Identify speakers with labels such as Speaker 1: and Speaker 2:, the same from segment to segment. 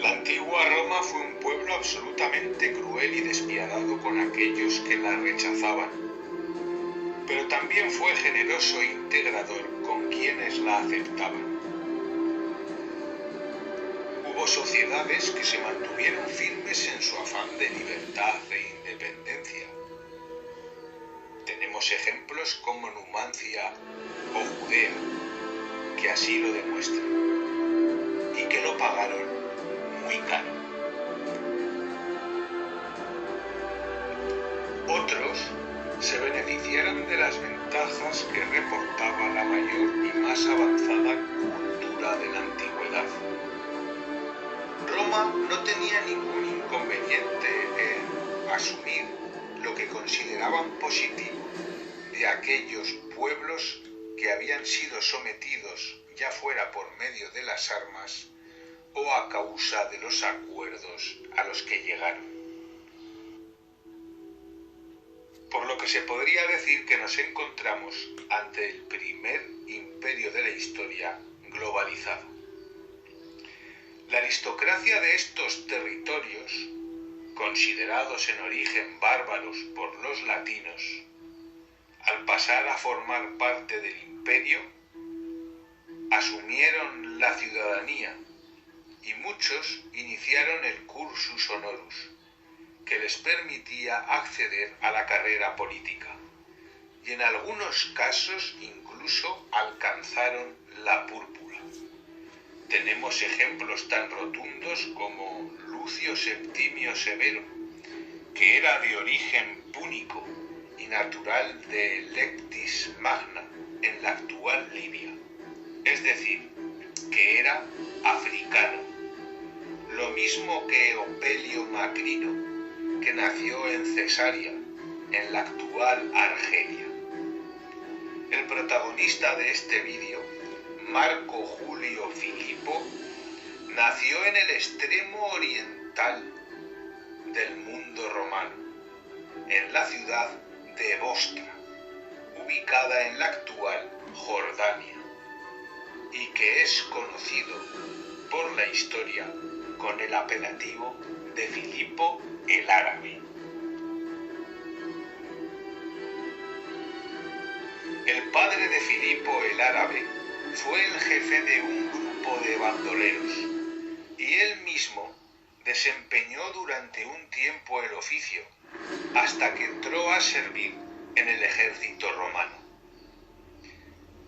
Speaker 1: La antigua Roma fue un pueblo absolutamente cruel y despiadado con aquellos que la rechazaban, pero también fue generoso e integrador con quienes la aceptaban. Hubo sociedades que se mantuvieron firmes en su afán de libertad e independencia. Tenemos ejemplos como Numancia o Judea, que así lo demuestran, y que lo pagaron muy caro. Otros se beneficiaron de las ventajas que reportaba la mayor y más avanzada cultura de la antigüedad. Roma no tenía ningún inconveniente en asumir lo que consideraban positivo de aquellos pueblos que habían sido sometidos, ya fuera por medio de las armas o a causa de los acuerdos a los que llegaron. Por lo que se podría decir que nos encontramos ante el primer imperio de la historia globalizado. La aristocracia de estos territorios, considerados en origen bárbaros por los latinos, al pasar a formar parte del imperio, asumieron la ciudadanía y muchos iniciaron el cursus honorum, que les permitía acceder a la carrera política, y en algunos casos incluso alcanzaron la púrpura. Tenemos ejemplos tan rotundos como Lucio Septimio Severo, que era de origen púnico y natural de Lectis Magna, en la actual Libia, es decir, que era africano. Lo mismo que Opelio Macrino, que nació en Cesarea, en la actual Argelia. El protagonista de este vídeo, Marco Julio Filipo, nació en el extremo oriental del mundo romano, en la ciudad de Bostra, ubicada en la actual Jordania, y que es conocido por la historia con el apelativo de Filipo el Árabe. El padre de Filipo el Árabe fue el jefe de un grupo de bandoleros, y él mismo desempeñó durante un tiempo el oficio, hasta que entró a servir en el ejército romano.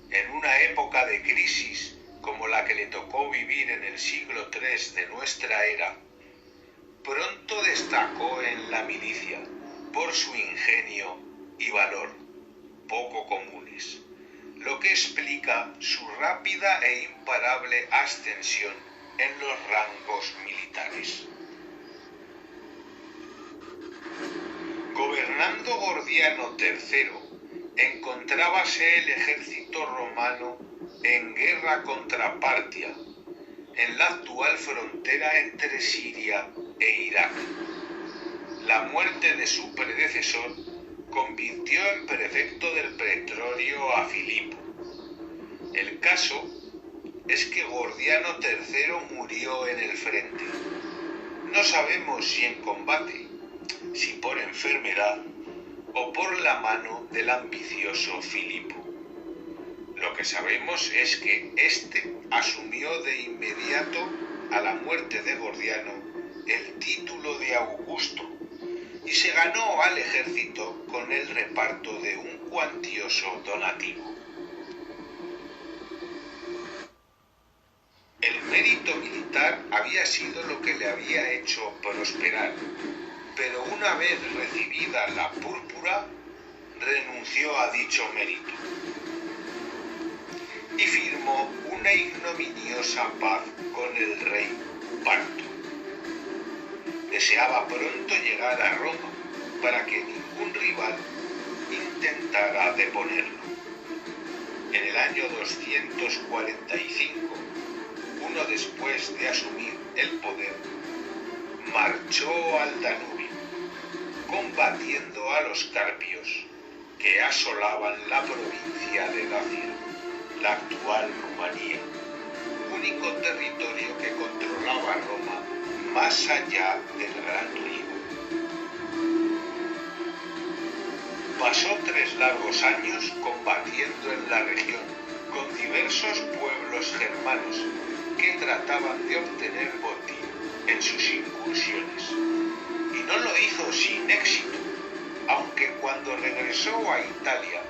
Speaker 1: En una época de crisis como la que le tocó vivir en el siglo III de nuestra era, pronto destacó en la milicia por su ingenio y valor, poco comunes, lo que explica su rápida e imparable ascensión en los rangos militares. Gobernando Gordiano III, encontrábase el ejército romano en guerra contra Partia, en la actual frontera entre Siria e Irak. La muerte de su predecesor convirtió en prefecto del pretorio a Filipo. El caso es que Gordiano III murió en el frente. No sabemos si en combate, si por enfermedad o por la mano del ambicioso Filipo. Lo que sabemos es que éste asumió de inmediato, a la muerte de Gordiano, el título de Augusto y se ganó al ejército con el reparto de un cuantioso donativo. El mérito militar había sido lo que le había hecho prosperar, pero una vez recibida la púrpura, renunció a dicho mérito y firmó una ignominiosa paz con el rey Parto. Deseaba pronto llegar a Roma para que ningún rival intentara deponerlo. En el año 245, uno después de asumir el poder, marchó al Danubio, combatiendo a los carpios que asolaban la provincia de Dacia, la actual Rumanía, único único territorio que controlaba Roma más allá del Gran Río. Pasó 3 largos años combatiendo en la región con diversos pueblos germanos que trataban de obtener botín en sus incursiones. Y no lo hizo sin éxito, aunque cuando regresó a Italia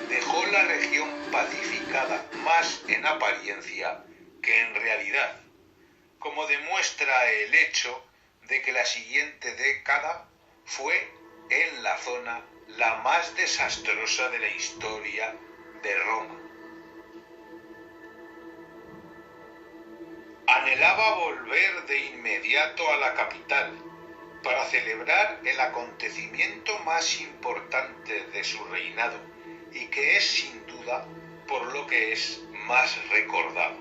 Speaker 1: dejó la región pacificada más en apariencia que en realidad, como demuestra el hecho de que la siguiente década fue en la zona la más desastrosa de la historia de Roma. Anhelaba volver de inmediato a la capital para celebrar el acontecimiento más importante de su reinado y que es sin duda por lo que es más recordado: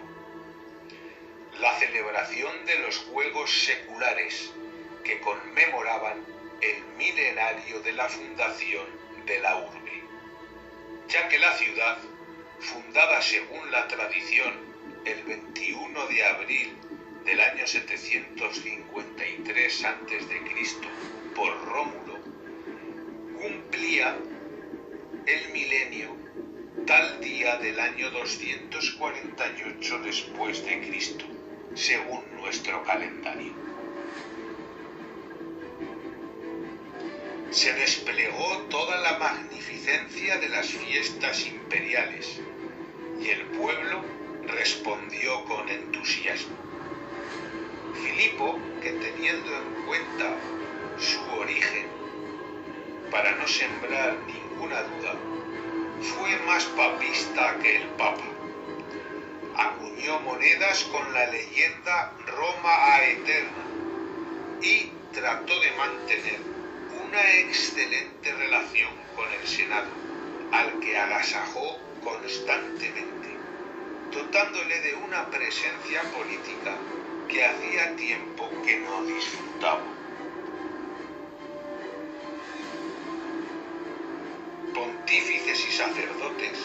Speaker 1: la celebración de los Juegos Seculares que conmemoraban el milenario de la fundación de la urbe, ya que la ciudad, fundada según la tradición el 21 de abril del año 753 a.C. por Rómulo, cumplía el milenio tal día del año 248 después de Cristo, según nuestro calendario. Se desplegó toda la magnificencia de las fiestas imperiales y el pueblo respondió con entusiasmo. Filipo, que teniendo en cuenta su origen, para no sembrar ninguna duda, fue más papista que el Papa, acuñó monedas con la leyenda Roma Aeterna y trató de mantener una excelente relación con el Senado, al que agasajó constantemente, dotándole de una presencia política que hacía tiempo que no disfrutaba. Pontífices y sacerdotes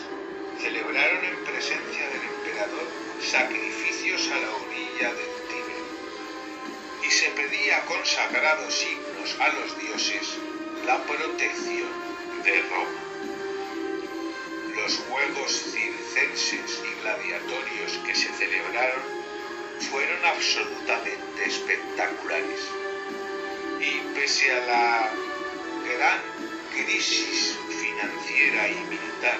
Speaker 1: celebraron en presencia del emperador sacrificios a la orilla del Tíber, y se pedía con sagrados signos a los dioses la protección de Roma. Los juegos circenses y gladiatorios que se celebraron fueron absolutamente espectaculares, y pese a la gran crisis financiera y militar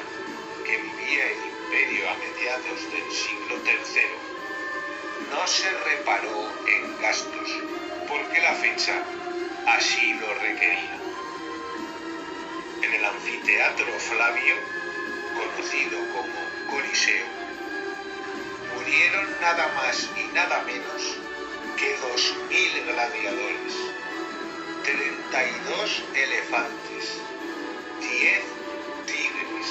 Speaker 1: que vivía el imperio a mediados del siglo III, no se reparó en gastos, porque la fecha así lo requería. En el anfiteatro Flavio, conocido como Coliseo, murieron nada más y nada menos que 2000 gladiadores, 32 elefantes, 10 tigres,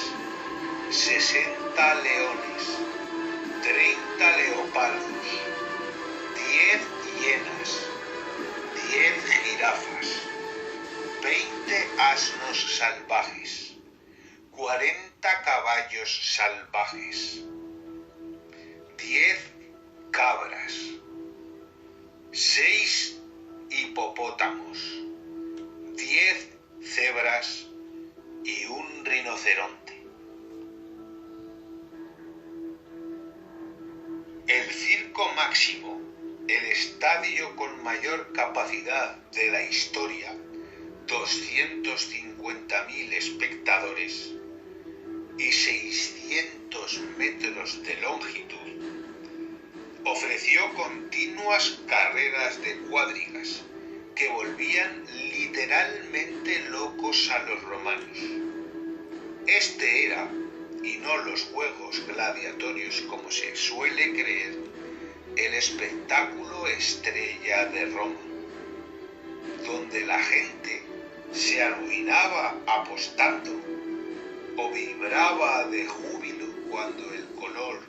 Speaker 1: 60 leones, 30 leopardos, 10 hienas, 10 jirafas, 20 asnos salvajes, 40 caballos salvajes, 10 cabras, 6 hipopótamos, 10 cebras y un rinoceronte. El circo máximo, el estadio con mayor capacidad de la historia, 250.000 espectadores y 600 metros de longitud, ofreció continuas carreras de cuadrigas que volvían literalmente locos a los romanos. Este era, y no los juegos gladiatorios como se suele creer, el espectáculo estrella de Roma, donde la gente se arruinaba apostando o vibraba de júbilo cuando el color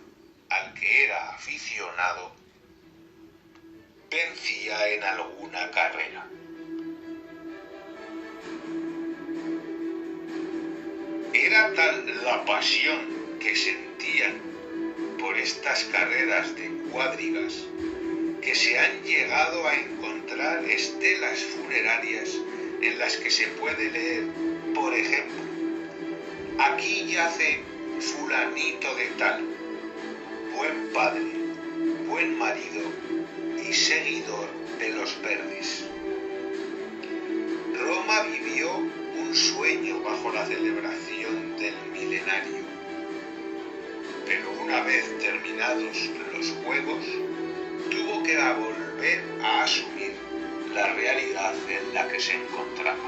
Speaker 1: al que era aficionado vencía en alguna carrera. Era tal la pasión que sentían por estas carreras de cuadrigas que se han llegado a encontrar estelas funerarias en las que se puede leer, por ejemplo, aquí yace fulanito de tal, buen padre, buen marido y seguidor de los verdes. Roma vivió un sueño bajo la celebración del milenario, pero una vez terminados los juegos, tuvo que volver a asumir la realidad en la que se encontraba.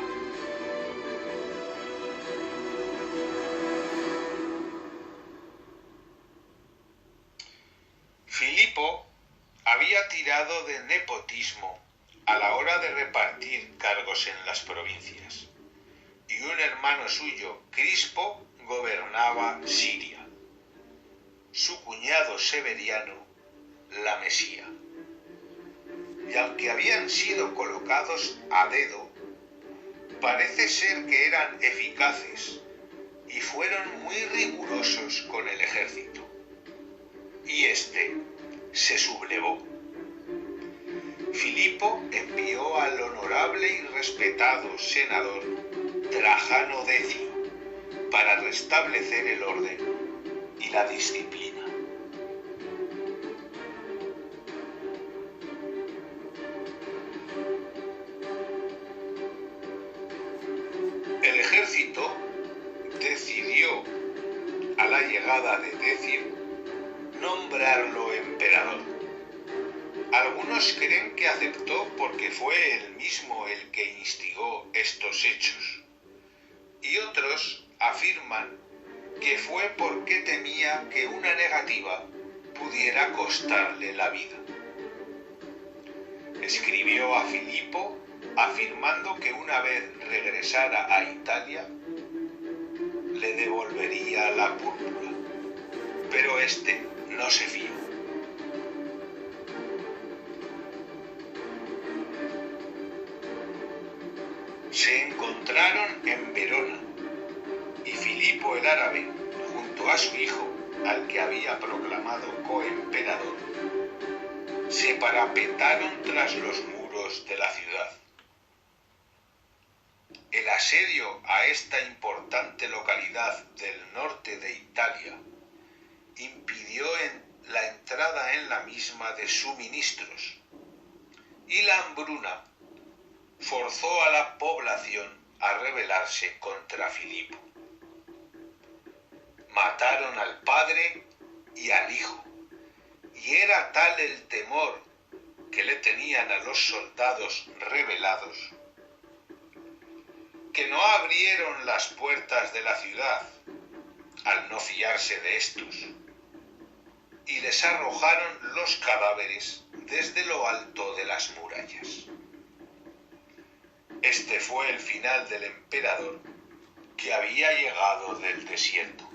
Speaker 1: Filipo había tirado de nepotismo a la hora de repartir cargos en las provincias, y un hermano suyo, Crispo, gobernaba Siria. Su cuñado Severiano, la Mesía. Y aunque habían sido colocados a dedo, parece ser que eran eficaces y fueron muy rigurosos con el ejército. Y este se sublevó. Filipo envió al honorable y respetado senador Trajano Decio para restablecer el orden y la disciplina. El ejército decidió, a la llegada de Decio, nombrarlo emperador. Algunos creen que aceptó porque fue él mismo el que instigó estos hechos, y otros afirman que fue porque temía que una negativa pudiera costarle la vida. Escribió a Filipo afirmando que una vez regresara a Italia le devolvería la púrpura, pero este no se fió. Se encontraron en Verona y Filipo el árabe, junto a su hijo, al que había proclamado coemperador, se parapetaron tras los muros de la ciudad. El asedio a esta importante localidad del norte de Italia impidió la entrada en la misma de suministros, y la hambruna forzó a la población a rebelarse contra Filipo. Mataron al padre y al hijo, y era tal el temor que le tenían a los soldados rebelados que no abrieron las puertas de la ciudad al no fiarse de estos, y les arrojaron los cadáveres desde lo alto de las murallas. Este fue el final del emperador que había llegado del desierto.